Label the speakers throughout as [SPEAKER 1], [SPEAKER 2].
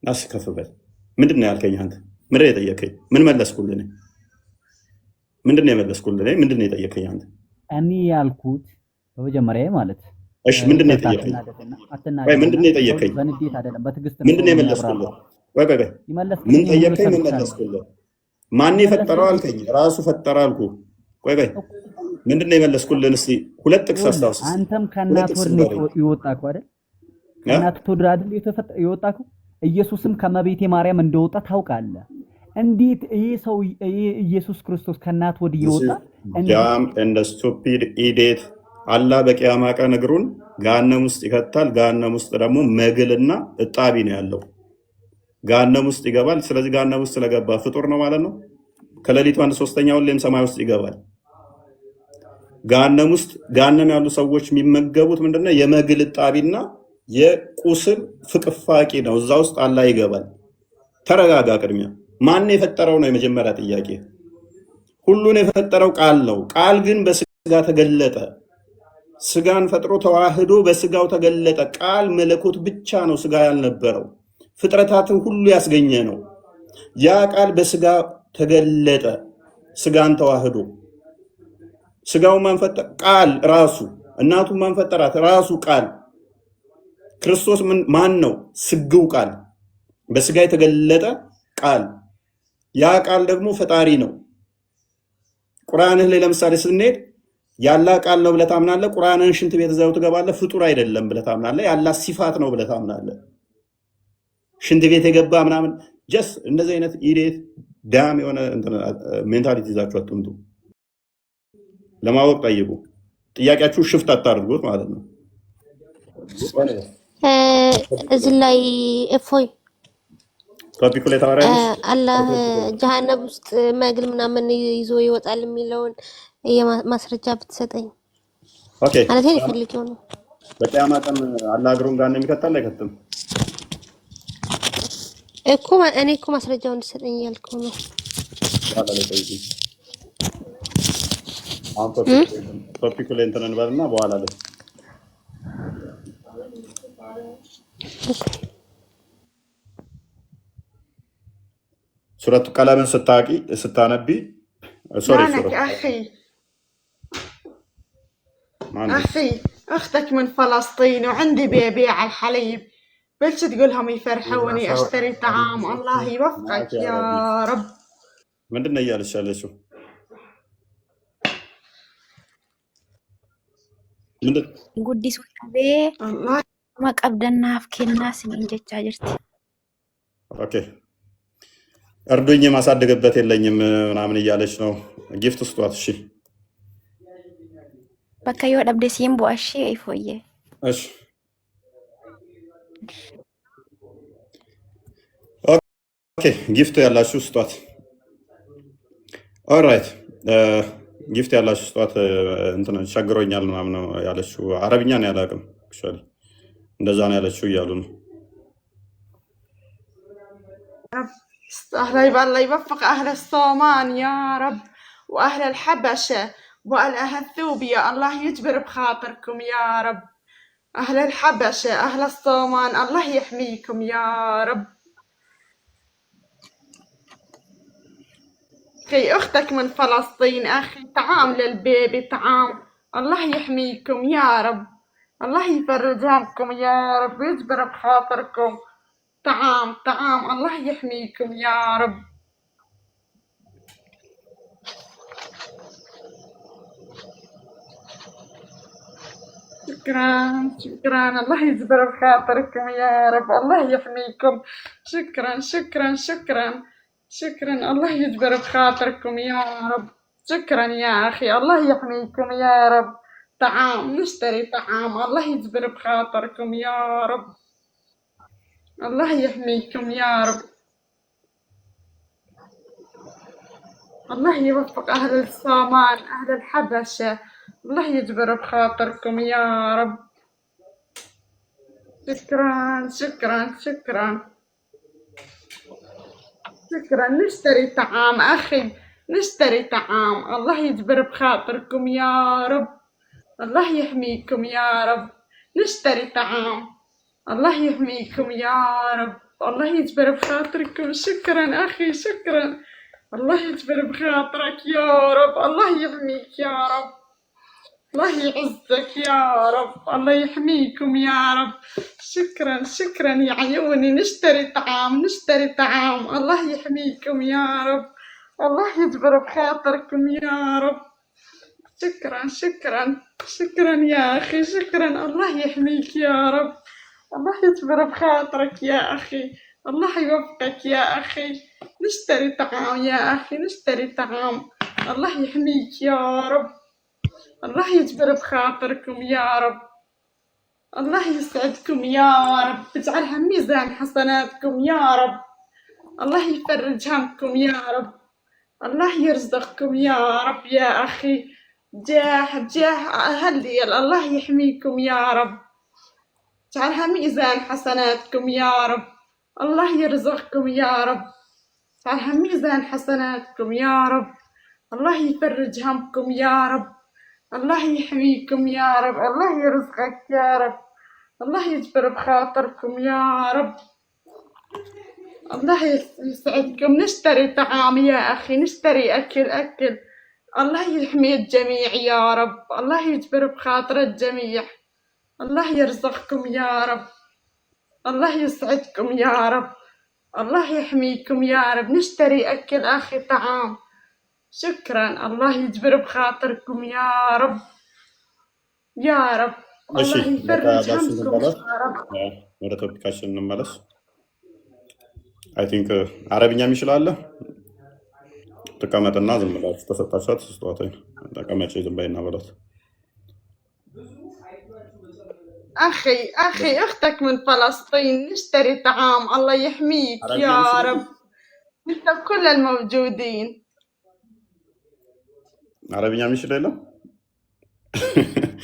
[SPEAKER 1] ናስ ከፍበል ምንድን ነው ያልከኝ አንተ? ምንድን ነው የጠየከኝ? ምን መለስኩልህ? ምንድን ነው የመለስኩልህ? ምንድን ነው የጠየከኝ አንተ?
[SPEAKER 2] እኔ ያልኩት በመጀመሪያ ማለት
[SPEAKER 1] እሺ፣ ምንድን ነው የጠየከኝ? ወይ ምንድን ነው የጠየከኝ?
[SPEAKER 2] በንዴት አይደለም በትዕግስት
[SPEAKER 1] ምንድን ነው የመለስኩልህ? ወይ ምን ጠየከኝ? ምን መለስኩልህ? ማን የፈጠረው አልከኝ? ራሱ ፈጠረ አልኩህ። ቆይ ምንድን ነው የመለስኩልህ? እስኪ ሁለት ጥቅስ አስታውስ።
[SPEAKER 2] አንተም ከእናት ወድ ነው የወጣከው አይደል? ከእናት ወድ አይደል የወጣከው? ኢየሱስም ከመቤቴ ማርያም እንደወጣ ታውቃለህ። እንዴት ይሄ ሰው ኢየሱስ ክርስቶስ ከእናት ወድ ይወጣ?
[SPEAKER 1] እንደ ስቱፒድ ኢዴት አላህ በቂያማ ቀን እግሩን ገሃነም ውስጥ ይከታል። ገሃነም ውስጥ ደግሞ መግልና እጣቢ ነው ያለው። ገሃነም ውስጥ ይገባል። ስለዚህ ገሃነም ውስጥ ስለገባ ፍጡር ነው ማለት ነው። ከሌሊቱ 1/3 ሁሌም ሰማይ ውስጥ ይገባል። ገሃነም ያሉ ሰዎች የሚመገቡት ምንድነው? የመግል እጣቢና የቁስል ፍቅፋቂ ነው። እዛ ውስጥ አላህ ይገባል። ተረጋጋ። ቅድሚያ ማን የፈጠረው ነው የመጀመሪያ ጥያቄ። ሁሉን የፈጠረው ቃል ነው። ቃል ግን በስጋ ተገለጠ። ስጋን ፈጥሮ ተዋህዶ በስጋው ተገለጠ። ቃል መለኮት ብቻ ነው ስጋ ያልነበረው። ፍጥረታትን ሁሉ ያስገኘ ነው። ያ ቃል በስጋ ተገለጠ፣ ስጋን ተዋህዶ። ስጋው ማን ፈጠረ? ቃል ራሱ። እናቱ ማን ፈጠራት? ራሱ ቃል። ክርስቶስ ማን ነው? ስግው ቃል፣ በስጋ የተገለጠ ቃል። ያ ቃል ደግሞ ፈጣሪ ነው። ቁርአንህ ላይ ለምሳሌ ስንሄድ ያላ ቃል ነው ብለህ ታምናለህ። ቁርአንህን ሽንት ቤት ዘው ትገባለህ። ፍጡር አይደለም ብለህ ታምናለህ። ያላ ሲፋት ነው ብለህ ታምናለህ። ሽንት ቤት የገባ ምናምን ጀስ እንደዚህ አይነት ኢዴት ዳም የሆነ ሜንታሊቲ ይዛችሁ አትምጡ። ለማወቅ ጠይቁ። ጥያቄያችሁ ሽፍት አታድርጉት ማለት ነው።
[SPEAKER 3] እዚህ ላይ እፎይ
[SPEAKER 1] ቶፒኩ ላይ ታወራለህ።
[SPEAKER 3] አላህ ጀሃነም ውስጥ መግል ምናምን ይዞ ይወጣል የሚለውን ማስረጃ ብትሰጠኝ።
[SPEAKER 1] ኦኬ
[SPEAKER 3] ማለት ነው ይፈልገው ነው።
[SPEAKER 1] በቂያማ ቀን አላህ እግሩን ጋር እንደሚከታል አይከትም
[SPEAKER 3] እኮ እኔ እኮ ማስረጃውን እንድሰጠኝ እያልከው ነው።
[SPEAKER 1] ቶፒኩ ላይ እንትን እንበልና በኋላ ላይ ሱረቱ ቀለምን ስታነቢ
[SPEAKER 4] أخي أختك من فلسطين وعندي بيبيع الحليب بلش تقولهم يفرحوني أشتري طعام الله يوفقك يا رب.
[SPEAKER 1] ምንድን ነው እያለች ያለችው?
[SPEAKER 5] ጉዲስ ወጣቤ መቀብደናፍ ኬናስ እንጀቻ ጅርቲ
[SPEAKER 1] ኦኬ እርዱኝ ማሳደግበት የለኝም ምናምን እያለች ነው። ጊፍት ስጧት። እሺ
[SPEAKER 5] በቃ ይወዳብደ ሲምቦ እሺ ይፎየ
[SPEAKER 1] እሺ ኦኬ ጊፍት ያላችሁ ስጧት። ኦልራይት ጊፍት ያላችሁ ስጧት። እንትን ቸግሮኛል ምናምን ነው ያለችው። አረብኛ ነው ያላቅም አክቹአሊ እንደዛ ነው እያሉ ነው።
[SPEAKER 4] الله يوفق أهل الصومال يا رب وأهل الحبشة وأهل اثيوبيا الله يجبر بخاطركم يا رب. أهل الحبشة أهل الصومال الله يحميكم يا رب. أخي أختك من فلسطين أخي طعام للبيبي طعام الله يحميكم يا رب. الله يفرج عنكم يا رب ويجبر بخاطركم. طعام الله يحميكم يا رب. شكرا الله يجبر بخاطركم يا رب. الله يحميكم. شكرا الله يجبر بخاطركم يا رب. شكرا يا أخي الله يحميكم يا رب. طعام نشتري طعام الله يجبر بخاطركم يا رب. الله يحميكم يا رب. الله يوفق أهل الصومال أهل الحبشة الله يجبر بخاطركم يا رب. شكرا نشتري طعام أخي نشتري طعام الله يجبر بخاطركم يا رب. الله يحميكم يا رب. نشتري طعام الله يحميكم يا رب. الله يجبر بخاطركم. شكرا أخي شكرا. الله يجبر بخاطرك يا رب. الله يحميك يا رب. الله يعزك يا رب. الله يحميكم يا رب. شكرا شكرا يا عيوني. نشتري طعام. الله يحميكم يا رب. الله يجبر بخاطركم يا رب. شكرا يا أخي شكرا. الله يحميك يا رب. الله يجبر بخاطرك يا أخي. الله يوفقك يا أخي. نشتري طعام يا أخي نشتري طعام. الله يحميك يا رب. الله يجبر بخاطركم يا رب. الله يسعدكم يا رب. اجعلها ميزان حسناتكم يا رب. الله يفرج همكم يا رب. الله يرزقكم يا رب يا أخي. جاه هليل. الله يحميكم يا رب. اجعلها ميزان حسناتكم يا رب. الله يرزقكم يا رب. اجعلها ميزان حسناتكم يا رب. الله يفرج همكم يا رب. الله يحميكم يا رب. الله يرزقك يا رب. الله يجبر بخاطركم يا رب. الله يسعدكم. نشتري طعام يا أخي نشتري أكل. الله يحمي الجميع يا رب. الله يجبر بخاطر الجميع. الله يرزقكم يا رب. الله يسعدكم يا رب. الله يحميكم يا رب. نشتري أكل أخي طعام. شكرا. الله يجبر بخاطركم يا رب يا رب. الله يفرج همكم يا رب.
[SPEAKER 1] ወደ ቶፒካችን እንመለስ። አይ ቲንክ አረብኛ የሚችል አለ? ተቀመጥና ዝም ብላችሁ ተሰጣችኋት ስጧታኝ። ተቀመጪ ዝም በይና በሏት።
[SPEAKER 4] أخي أختك من فلسطين. نشتري طعام. الله يحميك يا رب. مثل كل الموجودين.
[SPEAKER 1] አረብኛ የሚችል የለም?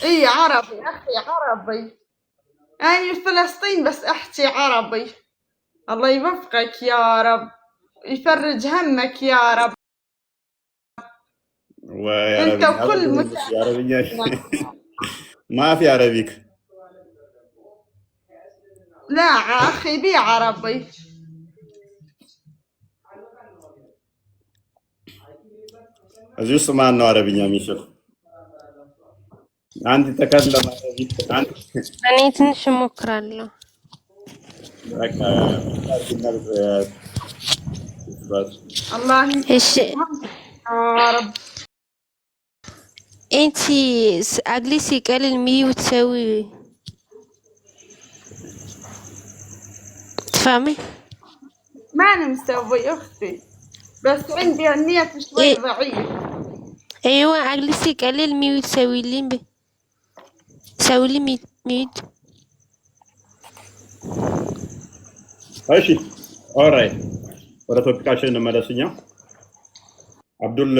[SPEAKER 4] اي عربي أخي عربي. أنا فلسطين بس أحكي عربي. الله يوفقك يا رب. يفرج همك يا رب. انت وكل
[SPEAKER 1] ما في عربيك.
[SPEAKER 4] لا أخي بي عربي.
[SPEAKER 1] እዚህ ውስጥ ማን ነው አረብኛ የሚችል? አንድ ተከለማ አረቢክ አንድ
[SPEAKER 3] እኔ ትንሽ እሞክራለሁ።
[SPEAKER 4] الله
[SPEAKER 3] እሺ
[SPEAKER 4] يا رب.
[SPEAKER 3] انت اجلسي قلل مي وتسوي تفهمي؟
[SPEAKER 4] ما أنا مسوي أختي بس عندي النية شوي
[SPEAKER 3] إيه؟
[SPEAKER 4] ضعيف.
[SPEAKER 3] ايوه اجلسي قلل مي وتسوي لي سوي لي ميت.
[SPEAKER 1] እሺ ኦልራይት ወደ ቶፒካችን እንመለስኛ። አብዱል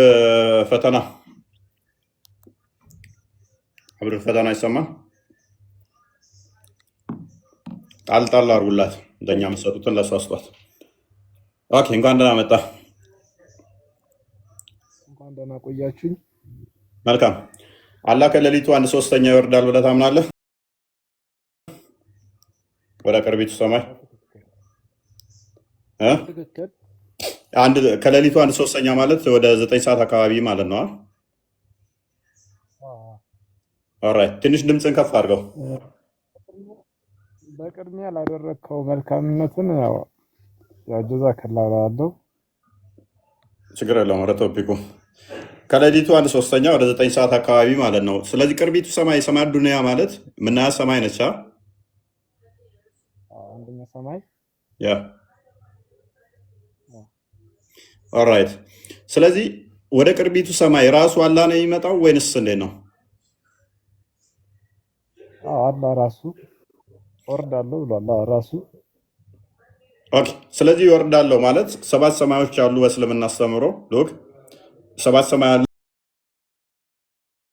[SPEAKER 1] ፈተና ይሰማል? ጣል አድርጉላት። እንደኛ መሰጡትን ለሷ አስጧት። ኦኬ እንኳን ደህና መጣ።
[SPEAKER 6] እንኳን ደህና ቆያችሁኝ።
[SPEAKER 1] መልካም። አላህ ከሌሊቱ 1/3 ይወርዳል ብለህ ታምናለህ? ወደ ቅርቢቱ ሰማይ
[SPEAKER 6] ትክክል።
[SPEAKER 1] ከሌሊቱ 1/3 ማለት ወደ 9 ሰዓት አካባቢ ማለት ነው። ኦልራይት ትንሽ ድምፅን ከፍ አድርገው።
[SPEAKER 6] በቅድሚያ ላደረግከው መልካምነትን ያው ጀዛከላህ እላለሁ።
[SPEAKER 1] ችግር የለውም። ወደ ቶፒኩ ከሌሊቱ 1/3 ወደ 9 ሰዓት አካባቢ ማለት ነው። ስለዚህ ቅርቢቱ ሰማይ ዱንያ ማለት ምናያ ሰማይ ነች።
[SPEAKER 6] አንደኛ ሰማይ
[SPEAKER 1] ያ ኦልራይት። ስለዚህ ወደ ቅርቢቱ ሰማይ ራሱ አላህ ነው የሚመጣው ወይንስ እንዴት ነው?
[SPEAKER 6] አላህ ራሱ ወርዳለሁ ብሏል ራሱ።
[SPEAKER 1] ኦኬ ስለዚህ ይወርዳለሁ ማለት 7 ሰማዮች አሉ በእስልምና አስተምሮ። ሎክ 7 ሰማይ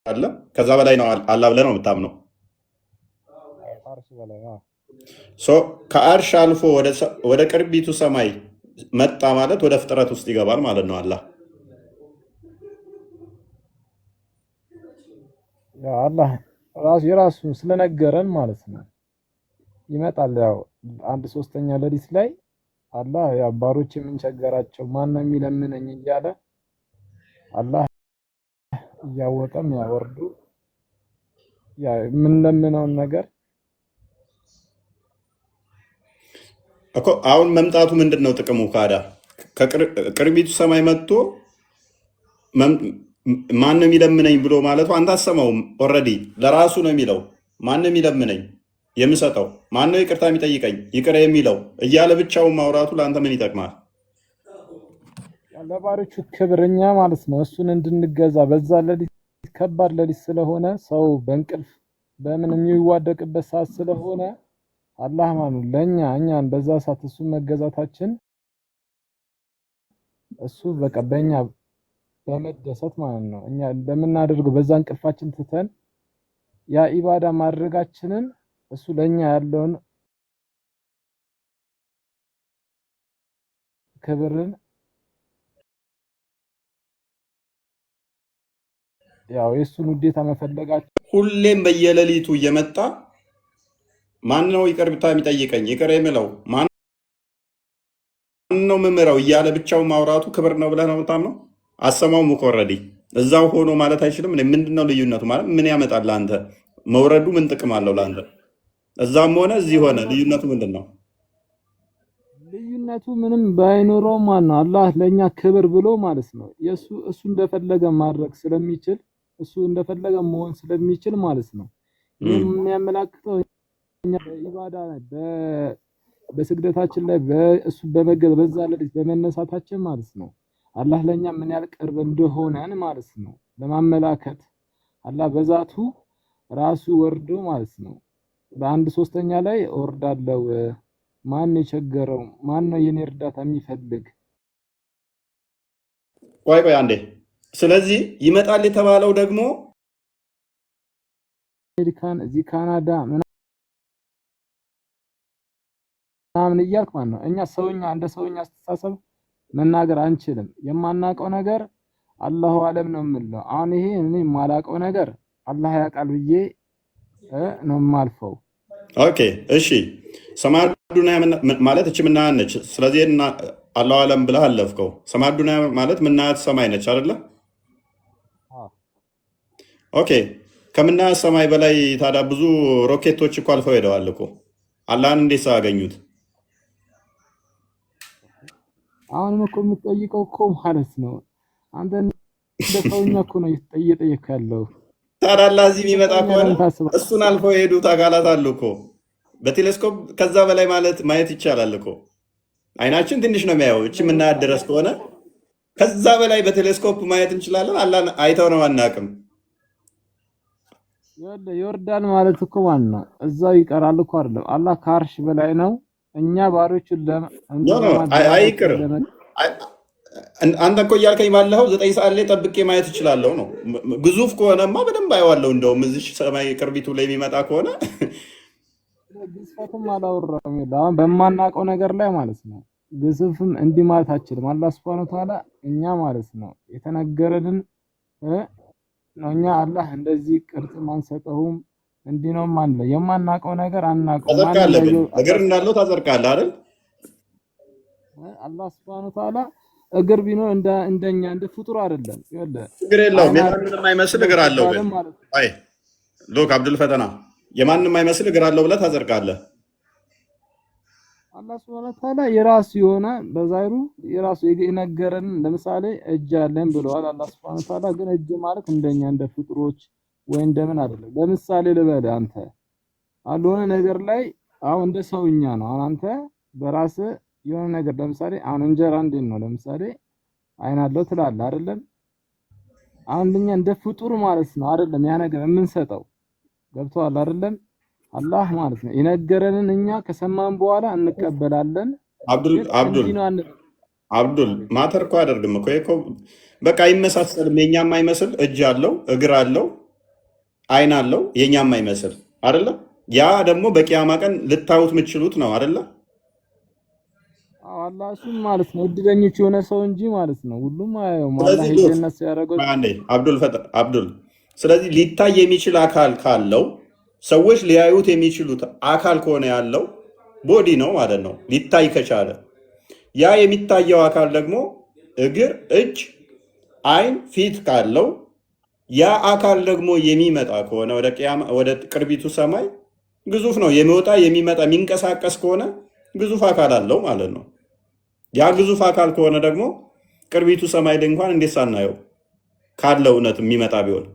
[SPEAKER 1] አለ። ከዛ በላይ ነው አላህ ብለህ ነው የምታምነው?
[SPEAKER 6] አርሽ በላይ
[SPEAKER 1] ከአርሽ አልፎ ወደ ቅርቢቱ ሰማይ መጣ ማለት ወደ ፍጥረት ውስጥ ይገባል ማለት ነው። አላህ
[SPEAKER 6] አላህ የራሱ ስለነገረን ማለት ነው ይመጣል። ያው 1/3 ሌሊት ላይ አላህ ያ ባሮች ምን ቸገራቸው ማን ነው የሚለምነኝ እያለ አላህ እያወቀም ያወርዱ ያ የምንለምነውን ነገር
[SPEAKER 1] እኮ አሁን መምጣቱ ምንድነው ጥቅሙ? ካዳ ከቅርቢቱ ሰማይ መጥቶ ማን ነው የሚለምነኝ ብሎ ማለቱ አንተ አሰማውም። ኦልሬዲ ለራሱ ነው የሚለው ማን ነው የሚለምነኝ የምሰጠው፣ ማን ነው ይቅርታ የሚጠይቀኝ ይቅር የሚለው እያለ ብቻውን ማውራቱ ለአንተ ምን ይጠቅማል?
[SPEAKER 6] ለባሮቹ ክብርኛ ማለት ነው እሱን እንድንገዛ በዛ ሌሊት ከባድ ሌሊት ስለሆነ ሰው በእንቅልፍ በምን የሚዋደቅበት ሰዓት ስለሆነ አላህ ማለት ለኛ እኛን በዛ ሰዓት እሱ መገዛታችን እሱ በቃ በእኛ በመደሰት ማለት ነው እኛ እንደምናደርገው በዛ እንቅልፋችን ትተን ያ ኢባዳ ማድረጋችንን እሱ ለኛ ያለውን ክብርን ያው የሱን ውዴታ መፈለጋችን
[SPEAKER 1] ሁሌም በየሌሊቱ እየመጣ ማን ነው ይቅርታ የሚጠይቀኝ ይቅር የሚለው ማን ነው ምምረው እያለ ብቻው ማውራቱ ክብር ነው ብለህ ነው የምታምነው? አሰማውም እኮ ኦልሬዲ እዛው ሆኖ ማለት አይችልም። ምንድነው ልዩነቱ? ማለት ምን ያመጣል ለአንተ? መውረዱ ምን ጥቅም አለው ለአንተ? እዛም ሆነ እዚህ ሆነ ልዩነቱ ምንድን ነው?
[SPEAKER 6] ልዩነቱ ምንም ባይኖረው ማለት ነው አላህ ለኛ ክብር ብሎ ማለት ነው እሱ እንደፈለገ ማድረግ ስለሚችል እሱ እንደፈለገ መሆን ስለሚችል ማለት ነው የሚያመላክተው እኛ በኢባዳ ላይ በስግደታችን ላይ እሱ በመገዝ በዛ ሌሊት በመነሳታችን ማለት ነው አላህ ለኛ ምን ያህል ቅርብ እንደሆነን ማለት ነው ለማመላከት አላህ በዛቱ ራሱ ወርዶ ማለት ነው በአንድ ሶስተኛ ላይ ወርዳለው ማን የቸገረው ማን ነው የኔ እርዳታ የሚፈልግ
[SPEAKER 1] ቆይ አንዴ። ስለዚህ ይመጣል የተባለው ደግሞ
[SPEAKER 6] አሜሪካን እዚህ ካናዳ ምናምን እያልክ ማለት ነው እኛ ሰውኛ እንደ ሰውኛ አስተሳሰብ መናገር አንችልም። የማናውቀው ነገር አላሁ አለም ነው የምንለው። አሁን ይሄ እኔ የማላውቀው ነገር አላህ ያውቃል ብዬ ነው የማልፈው።
[SPEAKER 1] ኦኬ እሺ፣ ሰማይ ዱንያ ማለት እቺ ምናምን ነች። ስለዚህ አላሁ አለም ብለህ አለፍከው። ሰማይ ዱንያ ማለት ምናያት ሰማይ ነች አይደለ? ኦኬ፣ ከምናያት ሰማይ በላይ ታዲያ ብዙ ሮኬቶች እኮ አልፈው ሄደዋል እኮ። አላህን እንዴት ሳያገኙት?
[SPEAKER 6] አሁንም እኮ የምትጠይቀው እኮ ማለት ነው አንተ እንደ ሰውኛ እኮ ነው እየጠየቅ ያለው።
[SPEAKER 1] ታዲያ አላህ እዚህ የሚመጣ ከሆነ እሱን አልፈው የሄዱት አካላት አሉ እኮ በቴሌስኮፕ ከዛ በላይ ማለት ማየት ይቻላል እኮ። አይናችን ትንሽ ነው የሚያየው። እቺ የምናያት ድረስ ከሆነ ከዛ በላይ በቴሌስኮፕ ማየት እንችላለን። አላህን አይተው ነው አናውቅም።
[SPEAKER 6] ይወርዳል ማለት እኮ ማለት ነው እዛው ይቀራል እኮ አይደለም። አላህ ከአርሽ በላይ ነው። እኛ ባሮቹን
[SPEAKER 1] አይቅርም። አንተ እኮ እያልከኝ ባለኸው 9 ሰዓት ላይ ጠብቄ ማየት እችላለሁ ነው። ግዙፍ ከሆነማ በደንብ አየዋለሁ። እንደውም እዚህ ሰማይ ቅርቢቱ ላይ የሚመጣ ከሆነ
[SPEAKER 6] ግዝፈትም አላወራም። አሁን በማናውቀው ነገር ላይ ማለት ነው ግዝፍም እንዲህ ማለት አችልም። አላህ ሱብሃነሁ ወተዓላ እኛ ማለት ነው የተነገረንን ነው እኛ አላህ እንደዚህ ቅርጽ ማንሰጠውም እንዲህ ነው ማለት የማናውቀው ነገር አናውቀው።
[SPEAKER 1] እግር እንዳለው ታዘርቃለህ አይደል?
[SPEAKER 6] አላህ ሱብሃነሁ ወተዓላ እግር ቢኖር እንደኛ እንደ ፍጡር አይደለም።
[SPEAKER 1] እግር የለውም። የማንንም አይመስል እግር አለው። ግን አይ ሎክ አብዱል ፈተና የማንንም አይመስል እግር አለው ብለህ ታዘርቃለህ።
[SPEAKER 6] አላህ ሱብሃነሁ ወተዓላ የራሱ የሆነ በዛይሩ የራሱ የነገረን ለምሳሌ እጅ አለን ብለዋል አላህ ሱብሃነሁ ወተዓላ። ግን እጅ ማለት እንደኛ እንደ ፍጡሮች ወይ እንደምን አይደለም። ለምሳሌ ልበል አንተ አልሆነ ነገር ላይ አሁን እንደ ሰውኛ ነው። አሁን አንተ በራስህ የሆነ ነገር ለምሳሌ አሁን እንጀራ እንዴት ነው ለምሳሌ አይን አለው ትላለህ አይደለም? አሁን ለኛ እንደ ፍጡር ማለት ነው አይደለም ያ ነገር የምንሰጠው ገብቶሃል አይደለም? አላህ ማለት ነው የነገረንን እኛ ከሰማን በኋላ እንቀበላለን።
[SPEAKER 1] አብዱል ማተር እኮ አደርግም እኮ በቃ አይመሳሰልም። የኛም አይመስል እጅ አለው እግር አለው አይን አለው የኛም አይመስል አይደለ? ያ ደግሞ በቂያማ ቀን ልታዩት የምትችሉት ነው አይደለ?
[SPEAKER 6] አላህ እሱም ማለት ነው እድለኞች የሆነ ሰው እንጂ ማለት ነው ሁሉም አያየውም። አላህ የጀነት ሲያደርገው
[SPEAKER 1] አብዱል ስለዚህ ሊታይ የሚችል አካል ካለው ሰዎች ሊያዩት የሚችሉት አካል ከሆነ ያለው ቦዲ ነው ማለት ነው ሊታይ ከቻለ። ያ የሚታየው አካል ደግሞ እግር፣ እጅ፣ አይን፣ ፊት ካለው ያ አካል ደግሞ የሚመጣ ከሆነ ወደ ቅርቢቱ ሰማይ ግዙፍ ነው። የሚወጣ የሚመጣ የሚንቀሳቀስ ከሆነ ግዙፍ አካል አለው ማለት ነው። ያ ግዙፍ አካል ከሆነ ደግሞ ቅርቢቱ ሰማይ ላይ እንኳን እንዴት ሳናየው ካለው እውነት የሚመጣ ቢሆን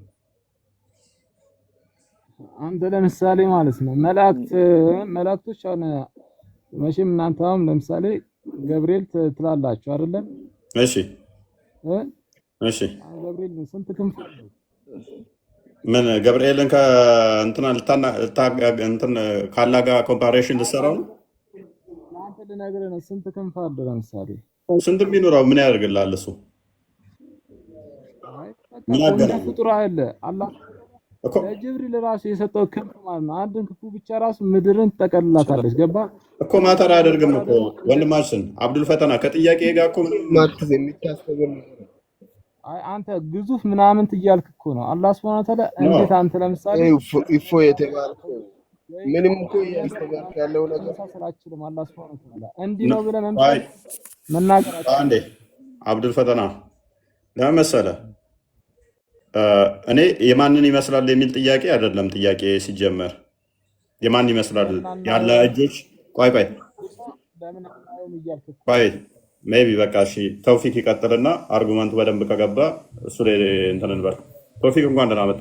[SPEAKER 6] አንተ ለምሳሌ ማለት ነው መላእክቶች አሁን መቼም እናንተ አሁን ለምሳሌ ገብርኤል ትላላችሁ አይደለም?
[SPEAKER 1] እሺ እሺ።
[SPEAKER 6] ገብርኤል ስንት ክንፍ አለው?
[SPEAKER 1] ምን ገብርኤልን ከእንትና ካላ ጋር ኮምፓሬሽን ልትሰራው ነው?
[SPEAKER 6] አንተ ልነግርህ ነው። ስንት ክንፍ አለው? ለምሳሌ
[SPEAKER 1] ስንት ቢኖረው ምን ያደርግልሃል እሱ? ምን ያገናኛል?
[SPEAKER 6] ፍጡር አለ አላህ ለጅብሪል ራሱ የሰጠው ክንፍ ማለት ነው። አንድን ክንፉ ብቻ ራሱ ምድርን ትጠቀልላታለች። ገባ
[SPEAKER 1] እኮ ማተር አያደርግም እኮ ወንድማችን አብዱል ፈተና ከጥያቄ ጋር እኮ
[SPEAKER 7] ማክስ የሚታሰበው ነገር
[SPEAKER 6] አይ አንተ ግዙፍ ምናምን ትያልክ እኮ ነው። አላህ Subhanahu Wa Ta'ala እንዴት አንተ ለምሳሌ
[SPEAKER 7] ኢፎ የተባልከው ምንም እኮ ያስተጋር ያለው ነገር
[SPEAKER 6] ሳስላችሁም አላህ Subhanahu Wa Ta'ala እንዲህ ነው ብለህ መናገር
[SPEAKER 1] አንዴ አብዱል ፈተና ለመሰለ እኔ የማንን ይመስላል የሚል ጥያቄ አይደለም። ጥያቄ ሲጀመር የማን ይመስላል ያለ እጆች ቆይ ሜቢ በቃ እሺ፣ ተውፊክ ይቀጥልና አርጉመንቱ በደንብ ከገባ እሱ ላይ እንትን እንበል። ተውፊክ እንኳን ደህና መጣ።